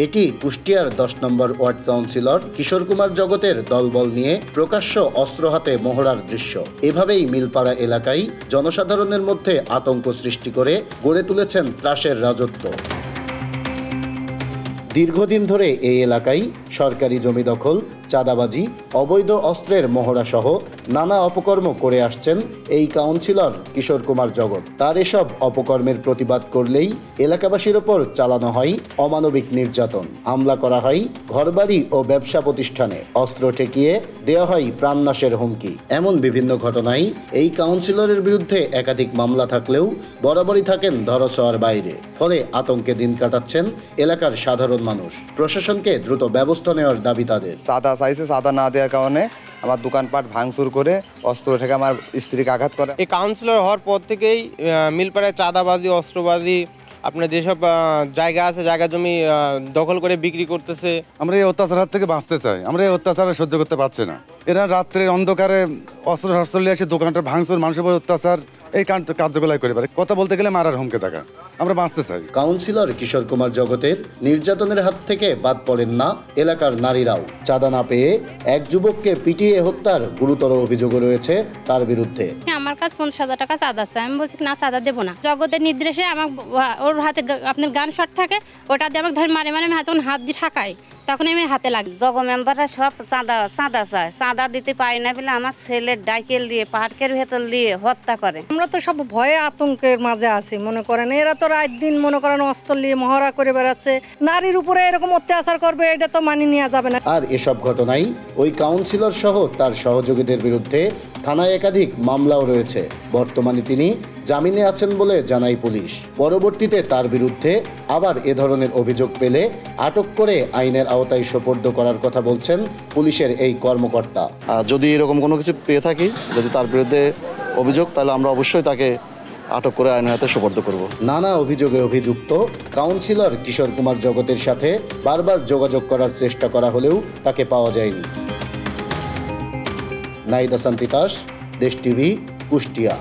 এটি কুষ্টিয়ার 10 নম্বর ward councillor Kishore Kumar জগতের দলবল নিয়ে প্রকাশ্য অস্ত্র হাতে মহড়ার দৃশ্য। এভাবেই মিলপাড়া এলাকায় জনসাধারণের মধ্যে আতঙ্ক সৃষ্টি করে গড়ে তুলেছেন ত্রাসের রাজত্ব। দীর্ঘদিন ধরে এই এলাকায় সরকারি জমি দখল, চাঁদাবাজি, অবৈধ অস্ত্রের মহড়া সহ নানা অপকর্ম করে আসছেন এই কাউন্সিলর কিশোর কুমার জগৎ। তার এসব অপকর্মের প্রতিবাদ করলেই এলাকাবাসীর ওপর চালানো হয় অমানবিক নির্যাতন, হামলা করা হয় ঘরবাড়ি ও ব্যবসা প্রতিষ্ঠানে, অস্ত্র ঠেকিয়ে দেওয়া হয় প্রাণনাশের হুমকি। এমন বিভিন্ন ঘটনায় এই কাউন্সিলরের বিরুদ্ধে একাধিক মামলা থাকলেও বরাবরই থাকেন ধরাছোঁয়ার বাইরে। ফলে আতঙ্কে দিন কাটাচ্ছেন এলাকার সাধারণ মানুষ। প্রশাসনকে দ্রুত ব্যবস্থা নেওয়ার দাবি তাদের। চাঁদা চাইছে, চাঁদা না দেওয়ার কারণে আমার দোকানপাট ভাঙচুর করে অস্ত্র থেকে আমার স্ত্রীকে আঘাত করে। এই কাউন্সিলর হওয়ার পর থেকেই মিলপাড়ায় চাঁদাবাজি, অস্ত্রবাজি, আপনার যেসব জায়গা আছে, জায়গা জমি দখল করে বিক্রি করতেছে। আমরা এই অত্যাচার থেকে বাঁচতে চাই, আমরা এই অত্যাচার সহ্য করতে পারছি না। এরা রাত্রের অন্ধকারে অস্ত্র শস্ত্র নিয়ে এসে দোকানটা ভাঙচুর, মানুষের উপর অত্যাচার, এই কার্যকলাপ করে পারে। কথা বলতে গেলে মারার হুমকি থাকা। আমরা বাঁচতে চাই। কাউন্সিলর কিশোর কুমার জগতের নির্যাতনের হাত থেকে বাদ পড়েন না এলাকার নারীরাও। চাঁদা না পেয়ে এক যুবককে পিটিয়ে হত্যার গুরুতর অভিযোগ রয়েছে তার বিরুদ্ধে। আমার কাছে 50,000 টাকা চাঁদা আছে, আমি বলছি না চাঁদা দেবো না। জগতের নির্দেশে আমার ওর হাতে আপনার গান শট থাকে, ওটা দিয়ে আমাকে ধরে মারে মারে আমি যখন হাত দিয়ে ঠাকাই তখন আমি হাতে লাগি। জগ মেম্বাররা সব চাঁদা চায়, চাঁদা দিতে পারি না বলে আমার ছেলের ডাইকেল দিয়ে পার্কের ভেতর দিয়ে হত্যা করে। আমরা তো সব ভয়ে আতঙ্কের মাঝে আছি। মনে করেন এরা তো রাত দিন মনে করেন অস্ত্র নিয়ে মহড়া করে বেড়াচ্ছে, নারীর উপরে এরকম অত্যাচার করবে, এটা তো মানি নেওয়া যাবে না। আর এসব ঘটনায় ওই কাউন্সিলর সহ তার সহযোগীদের বিরুদ্ধে থানায় একাধিক মামলাও রয়েছে। বর্তমানে তিনি জামিনে আছেন বলে জানায় পুলিশ। পরবর্তীতে তার বিরুদ্ধে আবার এ ধরনের অভিযোগ পেলে আটক করে আইনের আওতায় সোপর্দ করার কথা বলছেন পুলিশের এই কর্মকর্তা। যদি এরকম কোনো কিছু পেয়ে থাকি, যদি তার বিরুদ্ধে অভিযোগ, তাহলে আমরা অবশ্যই তাকে আটক করে আইনের হাতে সোপর্দ করব। নানা অভিযোগে অভিযুক্ত কাউন্সিলর কিশোর কুমার জগতের সাথে বারবার যোগাযোগ করার চেষ্টা করা হলেও তাকে পাওয়া যায়নি। নাহিদ হাসান তিতাস, দেশ টিভি, কুষ্টিয়া।